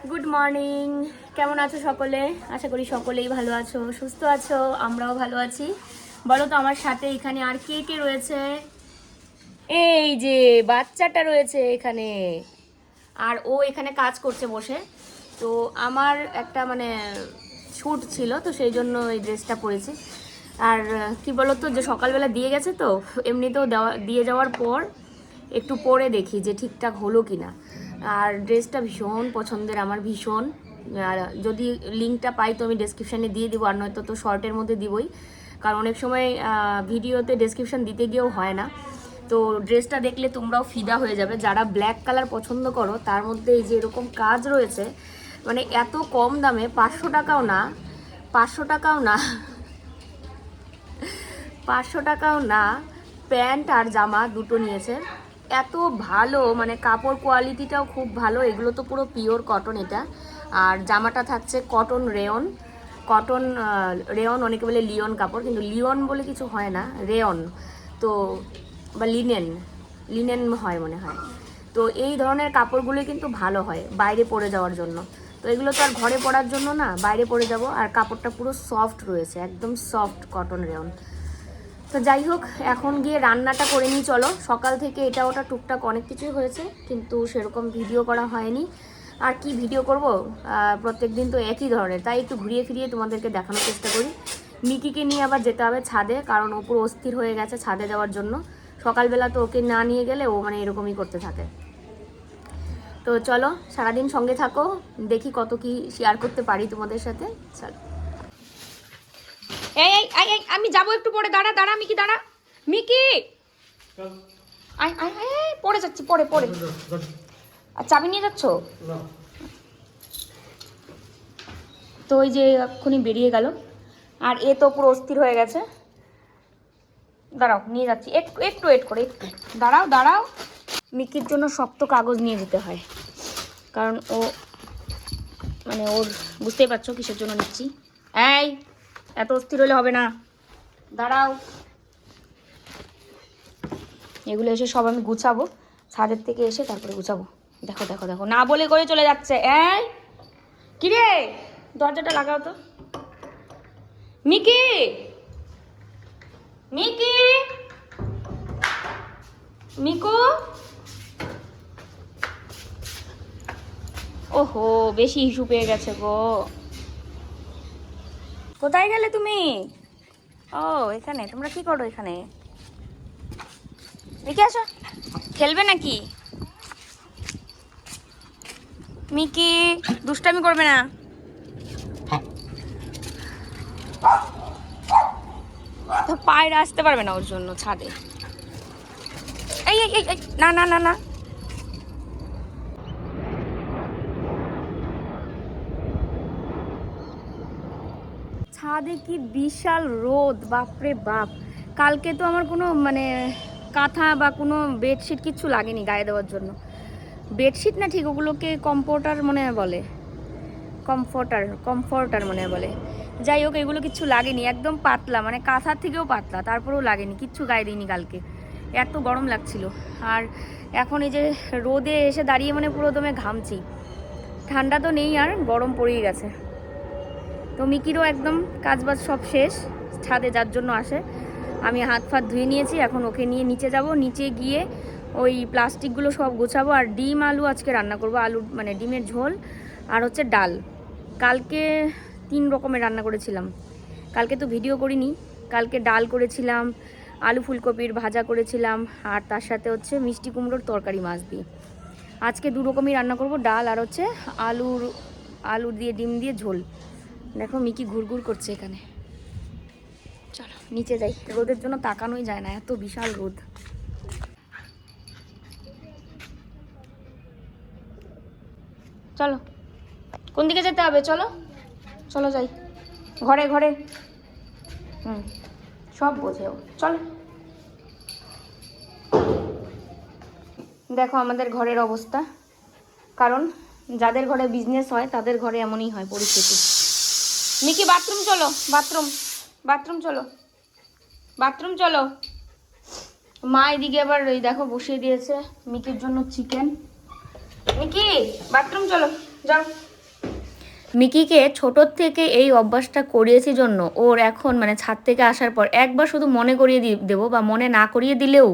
Good morning, কেমন আছো সকলে? আশা করি সকলেই ভালো আছো, সুস্থ আছো। আমরাও ভালো আছি। বলো তো আমার সাথে এখানে আর কে কে রয়েছে? এই যে বাচ্চাটা রয়েছে এখানে, আর ও এখানে কাজ করছে বসে। তো আমার একটা শ্যুট ছিল, তো সেই জন্য এই ড্রেসটা পরেছি। আর কি বলতো, যে সকালবেলা দিয়ে গেছে, তো এমনিতেও দিয়ে যাওয়ার পর একটু পরে দেখি যে ঠিকঠাক হলো কি না। আর ড্রেসটা ভীষণ পছন্দের আমার, ভীষণ। আর যদি লিঙ্কটা পাই তো আমি ডেসক্রিপশানে দিয়ে দিব, আর নয়তো তো শর্টের মধ্যে দিবই, কারণ অনেক সময় ভিডিওতে ডেসক্রিপশান দিতে গিয়েও হয় না। তো ড্রেসটা দেখলে তোমরাও ফিদা হয়ে যাবে। যারা ব্ল্যাক কালার পছন্দ করো, তার মধ্যে এই যে এরকম কাজ রয়েছে, এত কম দামে, 500 টাকাও না, 500 টাকাও না, 500 টাকাও না, প্যান্ট আর জামা দুটো নিয়েছে। এত ভালো, কাপড় কোয়ালিটিটাও খুব ভালো। এগুলো তো পুরো পিওর কটন এটা। আর জামাটা থাকছে কটন রেয়ন, কটন রেয়ন, অনেকে বলে লিওন কাপড়, কিন্তু লিওন বলে কিছু হয় না, রেয়ন। তো বা লিনেন, লিনেন হয় মনে হয়। তো এই ধরনের কাপড়গুলো কিন্তু ভালো হয় বাইরে পরে যাওয়ার জন্য। তো এগুলো তো আর ঘরে পরার জন্য না, বাইরে পরে যাব। আর কাপড়টা পুরো সফট রয়েছে, একদম সফট কটন রেয়ন। তো যাই হোক, এখন গিয়ে রান্নাটা করে নিই চলো। সকাল থেকে এটা ওটা টুকটাক অনেক কিছুই হয়েছে, কিন্তু সেরকম ভিডিও করা হয়নি। আর কি ভিডিও করব, প্রত্যেক দিন তো একই ধরনের, তাই একটু ঘুরিয়ে ফিরিয়ে তোমাদেরকে দেখানোর চেষ্টা করি। মিকিকে নিয়ে আবার যেতে হবে ছাদে, কারণ ও পুরো অস্থির হয়ে গেছে ছাদে যাওয়ার জন্য। সকালবেলা তো ওকে না নিয়ে গেলে ও এরকমই করতে থাকে। তো চলো, সারাদিন সঙ্গে থাকো, দেখি কত কি শেয়ার করতে পারি তোমাদের সাথে। চলো। এই এই এই আমি যাবো একটু পরে, দাঁড়া দাঁড়া মিকি, দাঁড়া মিকি, আয় আয় আয়, পড়ে যাচ্ছি, পড়ে পড়ে। আর চাবি নিয়ে যাচ্ছ? তো ওই যে এক্ষুনি বেরিয়ে গেল, আর এ তো পুরো অস্থির হয়ে গেছে। দাঁড়াও, নিয়ে যাচ্ছি, একটু একটু ওয়েট করে, একটু দাঁড়াও দাঁড়াও। মিকির জন্য শক্ত কাগজ নিয়ে যেতে হয়, কারণ ও ওর, বুঝতেই পারছো কিসের জন্য নিচ্ছি। এই, এত অস্থির হলে হবে না, দাঁড়াও। এগুলো এসে সব আমি গুছাবো, ছাদের থেকে এসে তারপরে গুছাবো। দেখো দেখো দেখো, না বলে করে চলে যাচ্ছে। এই কিরে, দরজাটা লাগাও তো। মিকি, মিকি, মিকু, ওহো, বেশি ইস্যু পেয়ে গেছে গো। কোথায় গেলে তুমি? ও এখানে, তোমরা কি করো এখানে? মিকি আসো, খেলবে নাকি? মিকি দুষ্টামি করবে না। তো পায়রা আসতে পারবে না ওর জন্য ছাদে। এই এই এই, না না না না, ছাদে কি বিশাল রোদ, বাপরে বাপ। কালকে তো আমার কোনো কাঁথা বা কোনো বেডশিট কিচ্ছু লাগেনি গায়ে দেওয়ার জন্য। বেডশিট না, ঠিক ওগুলোকে কমফোর্টার মনে হয় বলে, কমফোর্টার কমফোর্টার মনে হয় বলে। যাই হোক, এগুলো কিচ্ছু লাগেনি, একদম পাতলা, কাঁথার থেকেও পাতলা, তারপরেও লাগেনি, কিচ্ছু গায়ে দিইনি কালকে, এত গরম লাগছিল। আর এখন এই যে রোদে এসে দাঁড়িয়ে পুরো দমে ঘামছি। ঠান্ডা তো নেই, আর গরম পড়েই গেছে। তো মিকিরও একদম কাজবাজ সব শেষ, ছাদে যার জন্য আসে। আমি হাত ফাত ধুয়ে নিয়েছি, এখন ওকে নিয়ে নিচে যাব। নিচে গিয়ে ওই প্লাস্টিকগুলো সব গোছাবো। আর ডিম আলু আজকে রান্না করব, আলু ডিমের ঝোল, আর হচ্ছে ডাল। কালকে 3 রকমের রান্না করেছিলাম, কালকে তো ভিডিও করিনি। কালকে ডাল করেছিলাম, আলু ফুলকপির ভাজা করেছিলাম, আর তার সাথে হচ্ছে মিষ্টি কুমড়োর তরকারি মাছ দিয়ে। আজকে 2 রকমই রান্না করব, ডাল আর হচ্ছে আলু দিয়ে ডিম দিয়ে ঝোল। দেখো মিকি ঘুরঘুর করছে এখানে। চলো নিচে যাই, রোদের জন্য তাকানোই যায় না, এত বিশাল রোদ। চলো, কোন দিকে যেতে হবে? চলো চলো যাই, ঘরে ঘরে। সব বোঝেও, চলো। দেখো আমাদের ঘরের অবস্থা, কারণ যাদের ঘরে বিজনেস হয় তাদের ঘরে এমনই হয় পরিস্থিতি। মিকি বাথরুম চলো, বাথরুম, বাথরুম চলো, বাথরুম চলো। মা এদিকে আবার এই দেখো বসিয়ে দিয়েছে মিকির জন্য চিকেন। মিকি বাথরুম চলো, যাও। মিকিকে ছোটোর থেকে এই অভ্যাসটা করিয়েছি জন্য ওর এখন মানে ছাদ থেকে আসার পর একবার শুধু মনে করিয়ে দেবো বা মনে না করিয়ে দিলেও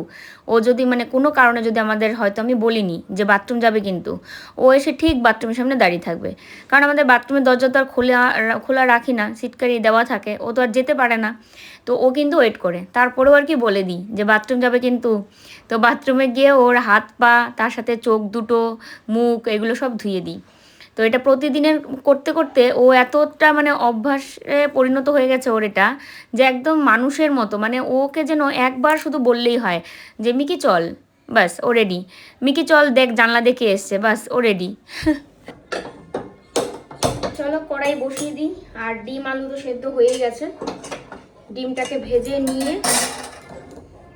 ও যদি মানে কোনো কারণে যদি আমাদের হয়তো আমি বলিনি যে বাথরুম যাবে কিন্তু ও এসে ঠিক বাথরুমের সামনে দাঁড়িয়ে থাকবে। কারণ আমাদের বাথরুমের দরজা তো আর খোলা রাখি না, সিটকারি দেওয়া থাকে, ও তো আর যেতে পারে না। তো ও কিন্তু ওয়েট করে, তারপরেও আর কি বলে দিই যে বাথরুম যাবে কিন্তু। তো বাথরুমে গিয়ে ওর হাত পা তার সাথে চোখ দুটো মুখ এগুলো সব ধুয়ে দিই। তো এটা প্রতিদিনের করতে করতে ও এতটা মানে অভ্যাসে পরিণত হয়ে গেছে ওর এটা, যে একদম মানুষের মতো মানে ওকে যেন একবার শুধু বললেই হয় যে মিকি চল, বাস ও রেডি। মিকি চল দেখ জানলা দেখে এসছে, বাস ও রেডি। চলো কড়াই বসিয়ে দিই। আর ডিম আলু তো সেদ্ধ হয়ে গেছে, ডিমটাকে ভেজে নিয়ে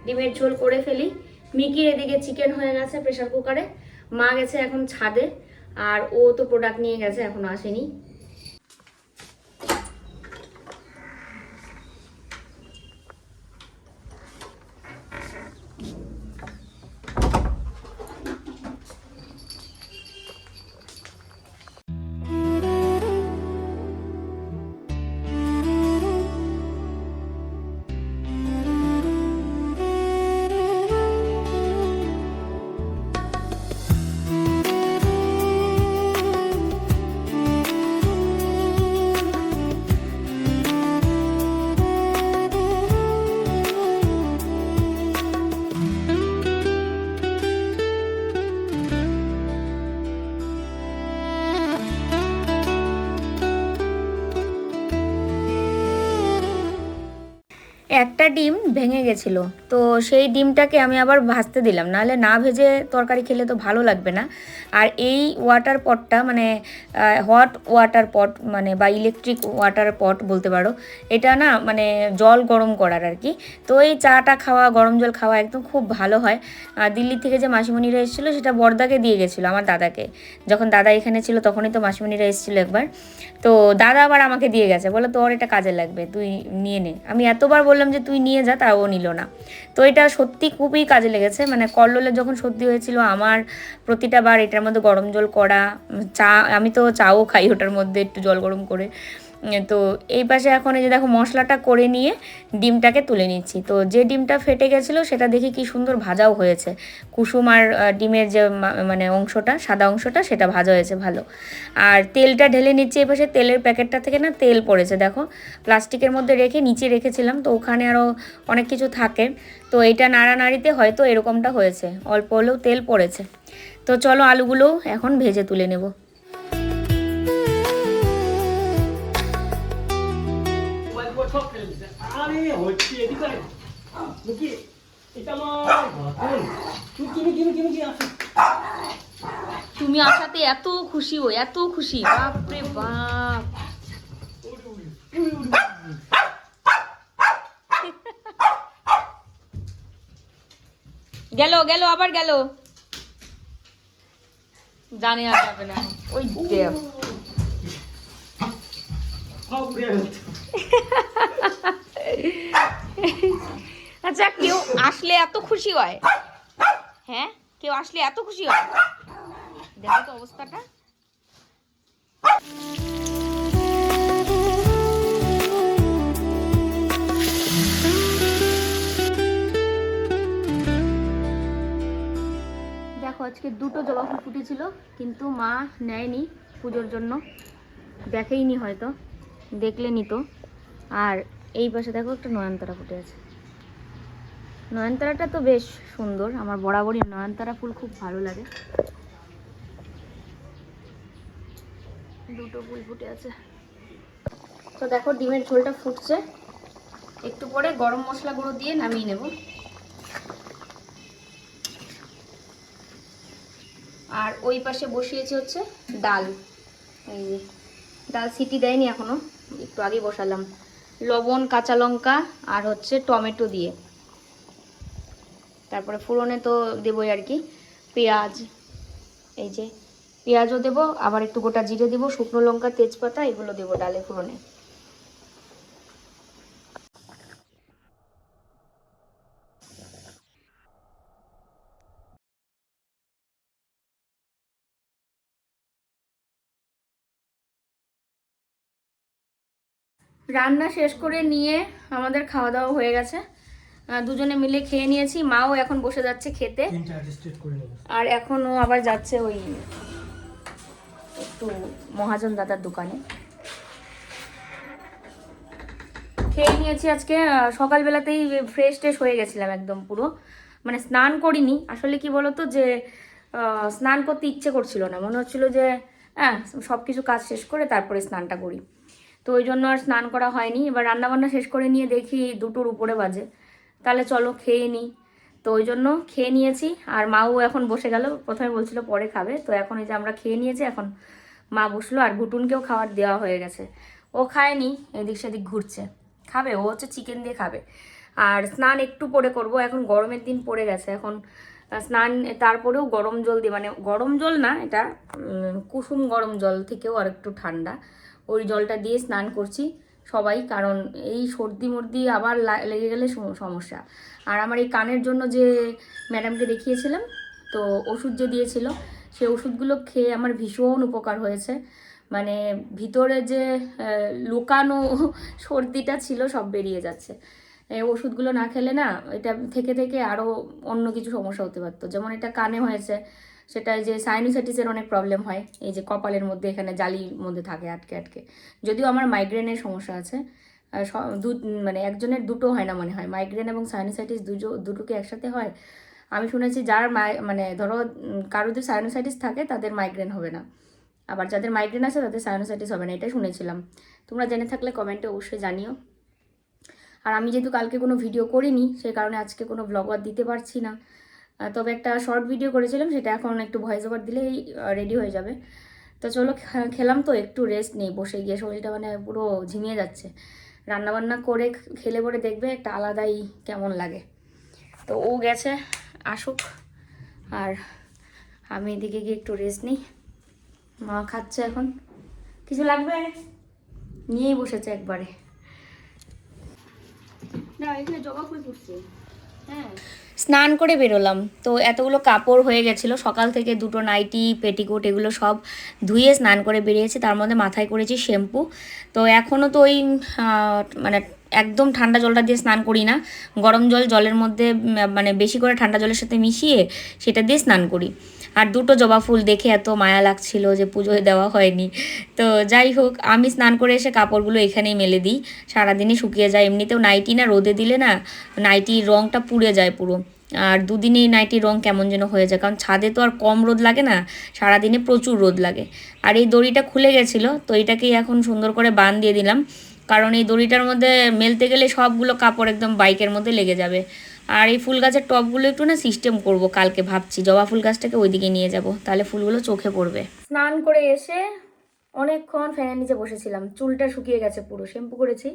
ডিমের ঝোল করে ফেলি। মিকির এদিকে চিকেন হয়ে গেছে প্রেশার কুকারে, মা গেছে এখন ছাদে, আর ও তো প্রোডাক্ট নিয়ে গেছে এখনো আসেনি। একটা ডিম ভেঙে গেছিলো, তো সেই ডিমটাকে আমি আবার ভাজতে দিলাম, নাহলে না ভেজে তরকারি খেলে তো ভালো লাগবে না। আর এই ওয়াটার পটটা মানে হট ওয়াটার পট মানে বা ইলেকট্রিক ওয়াটার পট বলতে পারো, এটা না মানে জল গরম করার আর কি। তো এই চাটা খাওয়া, গরম জল খাওয়া একদম খুব ভালো হয়। দিল্লি থেকে যে মাসিমণিরা এসেছিলো সেটা বড়দাকে দিয়ে গেছিলো আমার দাদাকে, যখন দাদা এখানে ছিল তখনই তো মাসিমণিরা এসেছিলো একবার। তো দাদা আবার আমাকে দিয়ে গেছে, বলে তোর এটা কাজে লাগবে, তুই নিয়ে নে। আমি এতবার বললাম যে তুই নিয়ে যা, তাও নিল না। তো এটা সত্যি খুবই কাজে লেগেছে, মানে কল্লোলে যখন সর্দি হয়েছিল আমার প্রতিটা বার এটার মধ্যে গরম জল করা, চা, আমি তো চাও খাই ওটার মধ্যে একটু জল গরম করে। তো এই পাশে এখন এই যে দেখো মশলাটা করে নিয়ে ডিমটাকে তুলে নিচ্ছি। তো যে ডিমটা ফেটে গেছিলো সেটা দেখি কি সুন্দর ভাজাও হয়েছে, কুসুম আর ডিমের যে মানে অংশটা, সাদা অংশটা, সেটা ভাজা হয়েছে ভালো। আর তেলটা ঢেলে নিচ্ছি। এই পাশে তেলের প্যাকেটটা থেকে না তেল পড়েছে দেখো, প্লাস্টিকের মধ্যে রেখে নিচে রেখেছিলাম, তো ওখানে আরও অনেক কিছু থাকে, তো এটা নাড়ানাড়িতে হয়তো এরকমটা হয়েছে, অল্প হলেও তেল পড়েছে। তো চলো আলুগুলোও এখন ভেজে তুলে নেব। তুমি আসাতে এত খুশি, ও এত খুশি, বাপরে বাপ। গেল গেল আবার গেল, জানে আর যাবে না। ওই দেব আচ্ছা, কেউ আসলে এত খুশি হয়? হ্যাঁ, কেউ আসলে এত খুশি হয়? দেখো তো অবস্থাটা। দেখো আজকে দুটো জবা ফুল ফুটেছিল, কিন্তু মা নেয়নি পুজোর জন্য, দেখেইনি হয়তো, দেখলে নিত। আর এই পাশে দেখো একটা নয়নতারা ফুটে আছে। নয়নতারাটা তো বেশ সুন্দর, আমার বরাবরই নয়নতারা ফুল খুব ভালো লাগে। দুটো ফুল ফুটে আছে। তো দেখো ডিমের ঝোলটা ফুটছে, একটু পরে গরম মশলা গুঁড়ো দিয়ে নামিয়ে নেব। আর ওই পাশে বসিয়েছি হচ্ছে ডাল, এই যে ডাল সিটি দেয়নি এখনো, একটু আগে বসালাম, লবণ, কাঁচা লঙ্কা আর হচ্ছে টমেটো দিয়ে। তারপরে ফোড়নে তো দেবই আর কি, পেঁয়াজ, এই যে পেঁয়াজও দেবো, আবার একটু গোটা জিরে দেবো, শুকনো লঙ্কা, তেজপাতা এগুলো দেবো ডালে ফোড়নে। রান্না শেষ করে নিয়ে আমাদের খাওয়া দাওয়া হয়ে গেছে, দুজনে মিলে খেয়ে নিয়েছি। মাও এখন বসে যাচ্ছে খেতে, আর এখন ও আবার যাচ্ছে ওই একটু মহাজন দাদার দোকানে। খেয়ে নিয়েছি আজকে সকালবেলাতেই, ফ্রেশ ট্রেশ হয়ে গেছিলাম একদম পুরো, মানে স্নান করিনি। আসলে কি বলতো যে স্নান করতে ইচ্ছে করছিল না, মনে হচ্ছিল যে হ্যাঁ সব কিছু কাজ শেষ করে তারপরে স্নানটা করি, তো ওই জন্য আর স্নান করা হয়নি। এবার রান্নাবান্না শেষ করে নিয়ে দেখি 2টোর উপরে বাজে, তাহলে চলো খেয়ে নিই। তো ওই জন্য খেয়ে নিয়েছি, আর মাও এখন বসে গেল, প্রথমে বলছিল পরে খাবে, তো এখন এই যে আমরা খেয়ে নিয়েছি, এখন মা বসলো, আর গুটুনকেও খাবার দেওয়া হয়ে গেছে। ও খায়নি, এদিক সেদিক ঘুরছে, খাবে ও হচ্ছে চিকেন দিয়ে খাবে। আর স্নান একটু পরে করব, এখন গরমের দিন পড়ে গেছে, এখন স্নান তারপরেও গরম জল দিয়ে, মানে গরম জল না এটা, কুসুম গরম জল থেকেও আর একটু ঠান্ডা, ওই জলটা দিয়ে স্নান করছি সবাই, কারণ এই সর্দি মর্দি আবার লেগে গেলে সমস্যা। আর আমার এই কানের জন্য যে ম্যাডামকে দেখিয়েছিলাম, তো ওষুধ যে দিয়েছিল, সেই ওষুধগুলো খেয়ে আমার ভীষণ উপকার হয়েছে, মানে ভিতরে যে লুকানো সর্দিটা ছিল সব বেরিয়ে যাচ্ছে। এই ওষুধগুলো না খেলে না, এটা থেকে থেকে আরও অন্য কিছু সমস্যা হতে পারতো, যেমন এটা কানে হয়েছে, সেটা যে সাইনোসাইটিসের অনেক প্রবলেম হয়, এই যে কপালের মধ্যে এখানে জালির মধ্যে থাকে আটকে আটকে। যদিও আমার মাইগ্রেনের সমস্যা আছে, মানে একজনের দুটো হয় না মনে হয়, মাইগ্রেন এবং সাইনোসাইটিস দুটোকে একসাথে হয়। আমি শুনেছি যার মানে ধরো কারো যদি সাইনোসাইটিস থাকে তাদের মাইগ্রেন হবে না, আবার যাদের মাইগ্রেন আছে তাদের সাইনোসাইটিস হবে না, এটাই শুনেছিলাম। তোমরা জেনে থাকলে কমেন্টে অবশ্যই জানিও। আর আমি যেহেতু কালকে কোনো ভিডিও করিনি, সেই কারণে আজকে কোনো ব্লগ আর দিতে পারছি না, তবে একটা শর্ট ভিডিও করেছিলাম, সেটা এখন একটু ভয়েস ওভার দিলেই রেডি হয়ে যাবে। তো চলো খেলাম, তো একটু রেস্ট নেই, বসে গিয়ে শরীরটা মানে পুরো ঝিমিয়ে যাচ্ছে। রান্নাবান্না করে খেলে পরে দেখবে একটা আলাদাই কেমন লাগে। তো ও গেছে, আসুক, আর আমি এদিকে গিয়ে একটু রেস্ট নিই। মা খাচ্ছে এখন, কিছু লাগবে নিয়েই বসেছে একবারে। না এখানে জবা ফুল ফুটছে। হ্যাঁ, স্নান করে বেরোলাম, তো এতগুলো কাপড় হয়ে গেছিলো সকাল থেকে, 2টো নাইটি পেটিকোট এগুলো সব ধুয়ে স্নান করে বেরিয়েছি, তার মধ্যে মাথায় করেছি শ্যাম্পু। তো এখনও তো ওই মানে একদম ঠান্ডা জলটা দিয়ে স্নান করি না, গরম জলের মধ্যে মানে বেশি করে ঠান্ডা জলের সাথে মিশিয়ে সেটা দিয়ে স্নান করি। আর 2টো জবা ফুল দেখে এত মায়া লাগছিল যে পুজোয় দেওয়া হয়নি। তো যাই হোক, আমি স্নান করে এসে কাপড়গুলো এখানেই মেলে দিই, সারাদিনই শুকিয়ে যায়। এমনিতেও নাইটি না রোদে দিলে না নাইটির রঙটা পুড়ে যায় পুরো, আর দুদিনেই নাইটির রঙ কেমন যেন হয়ে যায়, কারণ ছাদে তো আর কম রোদ লাগে না, সারাদিনে প্রচুর রোদ লাগে। আর এই দড়িটা খুলে গেছিলো, তো এটাকেই এখন সুন্দর করে বাঁধ দিয়ে দিলাম, কারণ এই দড়িটার মধ্যে মেলতে গেলে সবগুলো কাপড় একদম বাইকের মধ্যে লেগে যাবে। আর এই ফুল গাছের টবগুলো একটু না সিস্টেম করব, কালকে ভাবছি জবা ফুল গাছটাকে ওইদিকে নিয়ে যাব, তাহলে ফুলগুলো চোখে পড়বে। স্নান করে এসে অনেকক্ষণ ফ্যানের নিচে বসেছিলাম, চুলটা শুকিয়ে গেছে পুরো, শ্যাম্পু করেছি,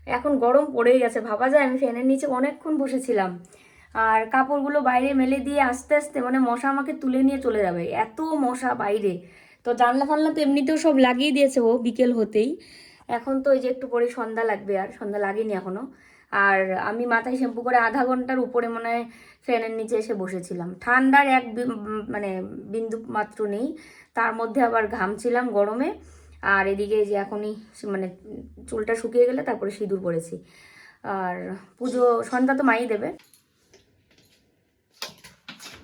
এখন গরম পড়েই গেছে, ভাবা যায় আমি ফ্যানের নিচে অনেকক্ষণ বসেছিলাম। আর কাপড়গুলো বাইরে মেলে দিয়ে আস্তে আস্তে মানে মশা আমাকে তুলে নিয়ে চলে যাবে, এত মশা বাইরে। তো জানলা ফানলা তো এমনিতেও সব লাগিয়ে দিয়েছে ও বিকেল হতেই, এখন তো ওই যে একটু পরে সন্ধ্যা লাগবে, আর সন্ধ্যা লাগেনি এখনো। আর আমি মাথায় শ্যাম্পু করে আধা ঘন্টার উপরে মনে হয় ফ্যানের নিচে এসে বসেছিলাম, ঠান্ডার এক মানে বিন্দু মাত্র নেই, তার মধ্যে আবার ঘামছিলাম গরমে। আর এদিকে যে এখনই মানে চুলটা শুকিয়ে গেলে তারপরে সিঁদুর পরেছি, আর পুজো সন্ধ্যা তো মাই দেবে।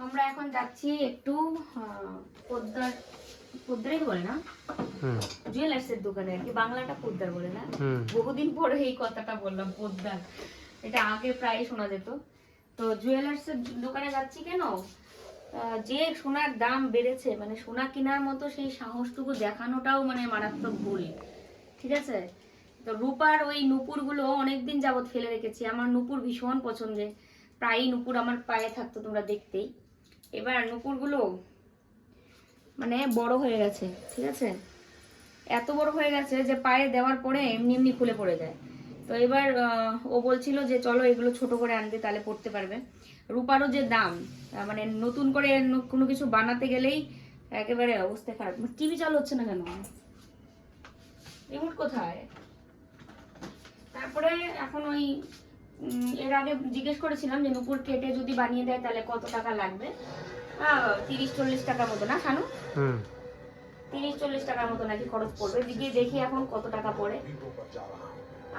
আমরা এখন যাচ্ছি একটু পোদ্দারই বলে না, জুয়েলার্সের দোকানে আর কি, বাংলাটা পোদ্দার বলে না, বহুদিন পরে এই কথাটা বললাম পোদ্দার, এটা আগে প্রায় শোনা যেত। তো জুয়েলার্সের দোকানে যাচ্ছি কেন, যে সোনার দাম বেড়েছে, মানে সোনা কেনার মতো সেই সাহসটুকু দেখানোটাও মানে মারাত্মক ভুল, ঠিক আছে। তো রূপার ওই নুপুরগুলো অনেকদিন যাবৎ ফেলে রেখেছি, আমার নুপুর ভীষণ পছন্দের, প্রায়ই নুপুর আমার পায়ে থাকতো তোমরা দেখতেই। এবার নুপুরগুলো মানে বড় হয়ে গেছে, ঠিক আছে, এত বড় হয়ে গেছে যে পায়ে দেওয়ার পরে এমনি এমনি খুলে পড়ে যায়। তো এবার ও বলছিল যে চলো এগুলো ছোট করে আনবে, তাহলে পড়তে পারবে। রূপারও যে দাম, মানে নতুন করে কোনো কিছু বানাতে গেলেই একেবারে অবস্থা খারাপ। টিভি চালু হচ্ছে না কেন, রিমোট কোথায়? তারপরে এখন ওই এর আগে জিজ্ঞেস করেছিলাম যে নুপুর কেটে যদি বানিয়ে দেয় তাহলে কত টাকা লাগবে, 30-40 টাকা মতো না শানু, 30-40 টাকার মতো নাকি খরচ পড়বে, দিকে দেখি এখন কত টাকা পড়ে।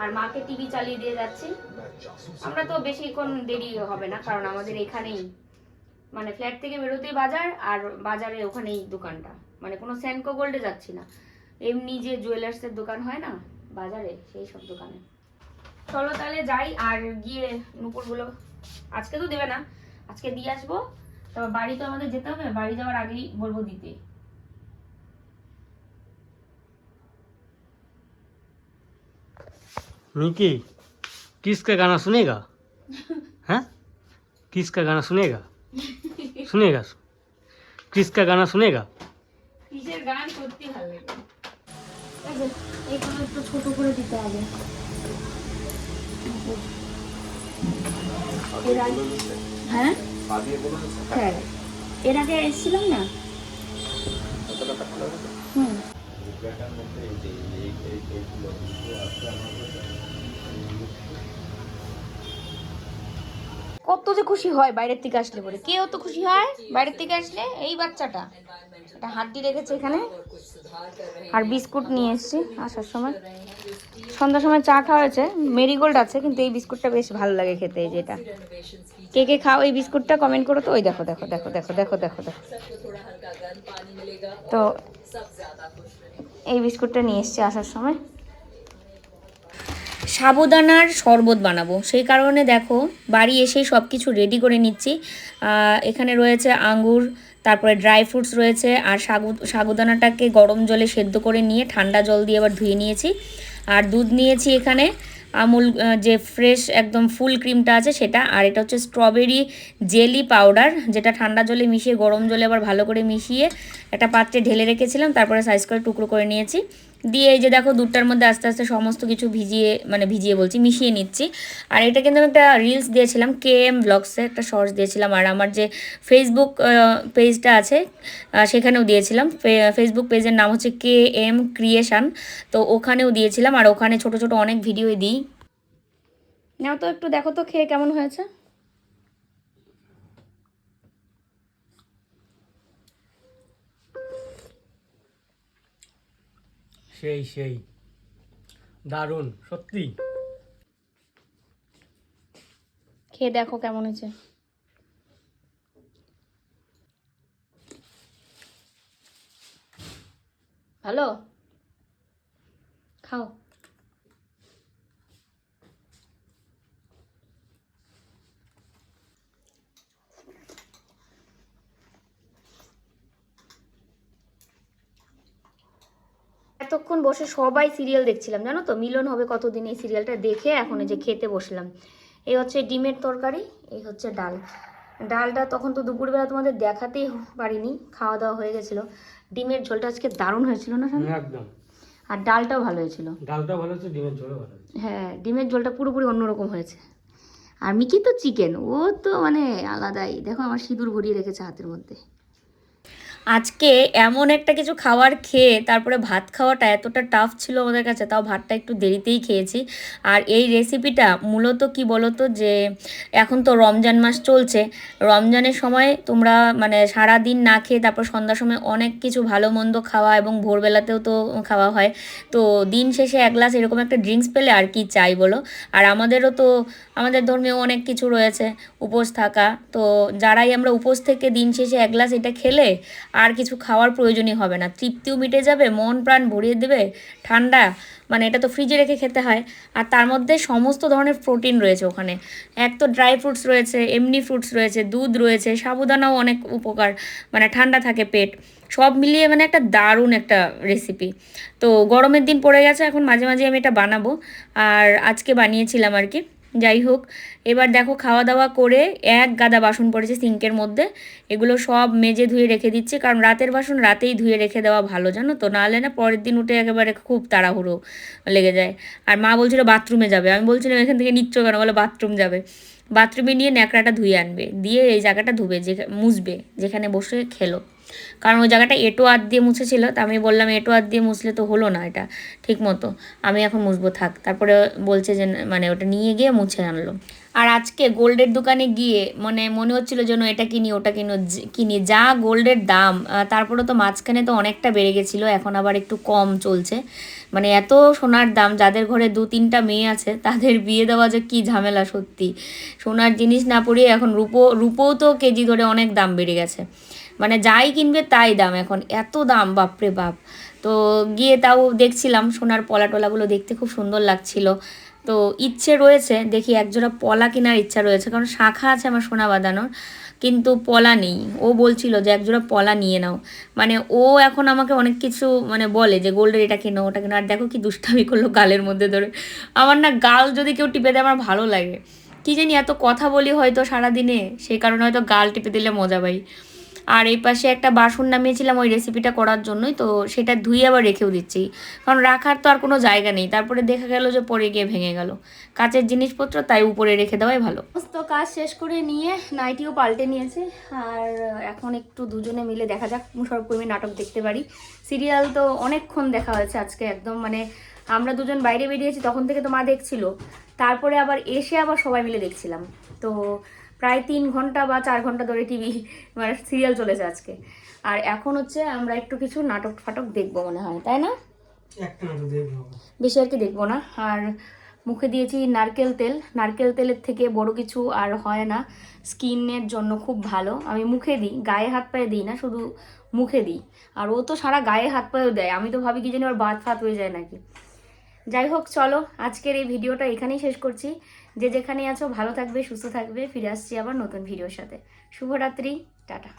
আর মাকে টিভি চালিয়ে দিয়ে যাচ্ছি। আমরা তো বেশিক্ষণ দেরি হবে না, কারণ আমাদের এখানেই মানে ফ্ল্যাট থেকে বেরোতেই বাজার, আর বাজারে ওখানেই দোকানটা, মানে কোনো সেনকো গোল্ডে যাচ্ছি না, এমনি যে জুয়েলার্সের দোকান হয় না বাজারে, সেই সব দোকানে। চলো তাহলে যাই, আর গিয়ে নুপুরগুলো আজকে তো দেবে না, আজকে দিয়ে আসবো। তবে বাড়ি তো আমাদের যেতে হবে, বাড়ি যাওয়ার আগেই বলবো দিতে। निकी किसका गाना सुनेगा? हैं? किसका गाना सुनेगा? सुनेगा? किसका गाना सुनेगा? কিসের গান সত্যি ভালো লাগে। এইগুলো একটু ছোট করে দিতে হবে। হ্যাঁ হ্যাঁ, এর আগে এসেছিলাম না। হুম, কত যে খুশি হয় বাইরের থেকে আসলে, পরে কেউ তো খুশি হয় বাইরের থেকে আসলে। এই বাচ্চাটা এটা হাড্ডি রেখেছে এখানে, আর বিস্কুট নিয়ে এসেছি আসার সময়। সন্ধ্যার সময় চা খাওয়া হয়েছে, মেরিগোল্ড আছে, কিন্তু এই বিস্কুটটা বেশ ভালো লাগে খেতে। এই যেটা, কে কে খাও এই বিস্কুটটা কমেন্ট করো তো। ওই দেখো দেখো দেখো দেখো দেখো দেখো দেখো, তো এই বিস্কুটটা নিয়ে এসেছি আসার সময়। সাবুদানার শরবত বানাবো, সেই কারণে দেখো বাড়ি এসেই সব কিছু রেডি করে নিচ্ছি। এখানে রয়েছে আঙ্গুর, তারপরে ড্রাই ফ্রুটস রয়েছে, আর সাবুদানাটাকে গরম জলে সেদ্ধ করে নিয়ে ঠান্ডা জল দিয়ে আবার ধুয়ে নিয়েছি। আর দুধ নিয়েছি এখানে আমুল যে ফ্রেশ একদম ফুল ক্রিমটা আছে সেটা, আর এটা হচ্ছে স্ট্রবেরি জেলি পাউডার, যেটা ঠান্ডা জলে মিশিয়ে গরম জলে আবার ভালো করে মিশিয়ে একটা পাত্রে ঢেলে রেখেছিলাম, তারপরে সাইজ করে টুকরো করে নিয়েছি। দিয়ে এই যে দেখো দুধটার মধ্যে আস্তে আস্তে সমস্ত কিছু ভিজিয়ে বলছি মিশিয়ে নিচ্ছি। আর এটা কিন্তু আমি একটা রিলস দিয়েছিলাম, KM ব্লগসে একটা শর্টস দিয়েছিলাম, আর আমার যে ফেসবুক পেজটা আছে সেখানেও দিয়েছিলাম। ফেসবুক পেজের নাম হচ্ছে KM ক্রিয়েশন, তো ওখানেও দিয়েছিলাম, আর ওখানে ছোট ছোট অনেক ভিডিওই দিই। নাও তো একটু দেখো তো খেয়ে কেমন হয়েছে। সেই সেই দারুণ সত্যি। খেয়ে দেখো কেমন হয়েছে। ভালো, খাও। এতক্ষণ বসে সবাই সিরিয়াল দেখছিলাম জানো তো, মিলন হবে কতদিন, এই সিরিয়ালটা দেখে এখন এই যে খেতে বসলাম। এই হচ্ছে ডিমের তরকারি, এই হচ্ছে ডাল। ডালটা তখন তো দুপুরবেলা তোমাদের দেখাতেই পারিনি, খাওয়া দাওয়া হয়ে গেছিলো। ডিমের ঝোলটা আজকে দারুণ হয়েছিল না স্বামী? একদম। আর ডালটাও ভালো হয়েছিল। ডালটাও ভালো হয়েছে, ডিমের ঝোলও ভালো হয়েছে। হ্যাঁ, ডিমের ঝোলটা পুরোপুরি অন্যরকম হয়েছে। আর মিকি তো চিকেন, ও তো মানে আলাদাই। দেখো আমার সিঁদুর ভরিয়ে রেখেছে হাতের মধ্যে। আজকে এমন একটা কিছু খাবার খেয়ে তারপরে ভাত খাওয়াটা এতটা টাফ ছিল আমাদের কাছে, তাও ভাতটা একটু দেরিতেই খেয়েছি। আর এই রেসিপিটা মূলত কি বলতো, যে এখন তো রমজান মাস চলছে, রমজানের সময় তোমরা মানে সারা দিন না খেয়ে তারপর সন্ধ্যার সময় অনেক কিছু ভালো মন্দ খাওয়া, এবং ভোরবেলাতেও তো খাওয়া হয়। তো দিন শেষে এক গ্লাস এরকম একটা ড্রিঙ্কস পেলে আর কি চাই বলো। আর আমাদেরও তো আমাদের ধর্মেও অনেক কিছু রয়েছে, উপোস থাকা। তো যারাই আমরা উপোস থেকে দিন শেষে এক গ্লাস এটা খেলে আর কিছু খাওয়ার প্রয়োজনই হবে না, তৃপ্তিও মিটে যাবে, মন প্রাণ ভরিয়ে দেবে। ঠান্ডা মানে এটা তো ফ্রিজে রেখে খেতে হয়, আর তার মধ্যে সমস্ত ধরনের প্রোটিন রয়েছে ওখানে। এক তো ড্রাই ফ্রুটস রয়েছে, এমনি ফ্রুটস রয়েছে, দুধ রয়েছে, সাবুদানাও অনেক উপকার, মানে ঠান্ডা থাকে পেট, সব মিলিয়ে মানে একটা দারুণ একটা রেসিপি। তো গরমের দিন পড়ে গেছে, এখন মাঝে মাঝে আমি এটা বানাবো, আর আজকে বানিয়েছিলাম আর কি। যাই হোক, এবার দেখো খাওয়া দাওয়া করে এক গাদা বাসন পড়েছে সিঙ্কের মধ্যে, এগুলো সব মেজে ধুয়ে রেখে দিচ্ছি, কারণ রাতের বাসন রাতেই ধুয়ে রেখে দেওয়া ভালো জানো তো, নাহলে না পরের দিন উঠে একেবারে খুব তাড়াহুড়ো লেগে যায়। আর মা বলছিল বাথরুমে যাবে, আমি বলছিলাম এখান থেকে নিচ্ছ কেন, বলে বাথরুম যাবে। বাথরুমে নিয়ে ন্যাকড়াটা ধুয়ে আনবে, দিয়ে এই জায়গাটা ধুবে, মুছবে যেখানে বসে খেলো। কারণ ওই জায়গাটা এঁটো হাত দিয়ে মুছেছিল, তা আমি বললাম এঁটো হাত দিয়ে মুছলে তো হলো না এটা ঠিক মতো, আমি এখন মুছবো থাক। তারপরে বলছে যে মানে ওটা নিয়ে গিয়ে মুছে আনলো। আর আজকে গোল্ডের দোকানে গিয়ে মানে মনে হচ্ছিলো যেন এটা কিনি ওটা কিনি, যা গোল্ডের দাম। তারপরে তো মাঝখানে তো অনেকটা বেড়ে গেছিলো, এখন আবার একটু কম চলছে। মানে এত সোনার দাম, যাদের ঘরে 2-3টা মেয়ে আছে তাদের বিয়ে দেওয়া যে কী ঝামেলা সত্যি। সোনার জিনিস না পরিয়ে এখন রূপোও তো কেজি ধরে অনেক দাম বেড়ে গেছে, মানে যাই কিনবে তাই দাম, এখন এত দাম বাপরে বাপ। তো গিয়ে তাও দেখছিলাম সোনার পলা টলাগুলো দেখতে খুব সুন্দর লাগছিল। তো ইচ্ছে রয়েছে, দেখি একজোড়া পলা কেনার ইচ্ছা রয়েছে, কারণ শাখা আছে আমার সোনা বাঁধানোর, কিন্তু পলা নেই। ও বলছিল যে একজোড়া পলা নিয়ে নাও, মানে ও এখন আমাকে অনেক কিছু মানে বলে যে গোল্ডের এটা কেনো ওটা কেনো। আর দেখো কি দুষ্টামি করলো গালের মধ্যে ধরে। আমার না গাল যদি কেউ টিপে দেয় আমার ভালো লাগে, কি জানি এত কথা বলি হয়তো সারাদিনে, সেই কারণে হয়তো গাল টিপে দিলে মজা পাই। আর এই পাশে একটা বাসন নামিয়েছিলাম ওই রেসিপিটা করার জন্যই, তো সেটা ধুয়ে আবার রেখেও দিচ্ছি, কারণ রাখার তো আর কোনো জায়গা নেই। তারপরে দেখা গেল যে পরে গিয়ে ভেঙে গেল কাচের জিনিসপত্র, তাই উপরে রেখে দেওয়াই ভালো। তো কাজ শেষ করে নিয়ে নাইটিও পাল্টে নিয়েছে, আর এখন একটু দুজনে মিলে দেখা যাক মুশারফ নাটক দেখতে পারি। সিরিয়াল তো অনেকক্ষণ দেখা হয়েছে আজকে, একদম মানে আমরা দুজন বাইরে বেরিয়েছি তখন থেকে তো মা দেখছিল, তারপরে আবার এসে আবার সবাই মিলে দেখছিলাম। তো প্রায় 3 ঘন্টা বা 4 ঘন্টা ধরে টিভি মানে সিরিয়াল চলেছে আজকে। আর এখন হচ্ছে আমরা একটু কিছু নাটক ফাটক দেখবো মনে হয়, তাই না? বেশি আর কি দেখবো না। আর মুখে দিয়েছি নারকেল তেল, নারকেল তেলের থেকে বড় কিছু আর হয় না, স্কিনের জন্য খুব ভালো। আমি মুখে দিই, গায়ে হাত পায়ে দিই না, শুধু মুখে দিই। আর ও তো সারা গায়ে হাত পায়েও দেয়, আমি তো ভাবি কি জানি ওর বাত ফাত হয়ে যায় নাকি। যাই হোক চলো আজকের এই ভিডিওটা এখানেই শেষ করছি। যে যেখানে আছো ভালো থাকবে, সুস্থ থাকবে, ফিরে আসছি আবার নতুন ভিডিওর সাথে। শুভরাত্রি, টাটা।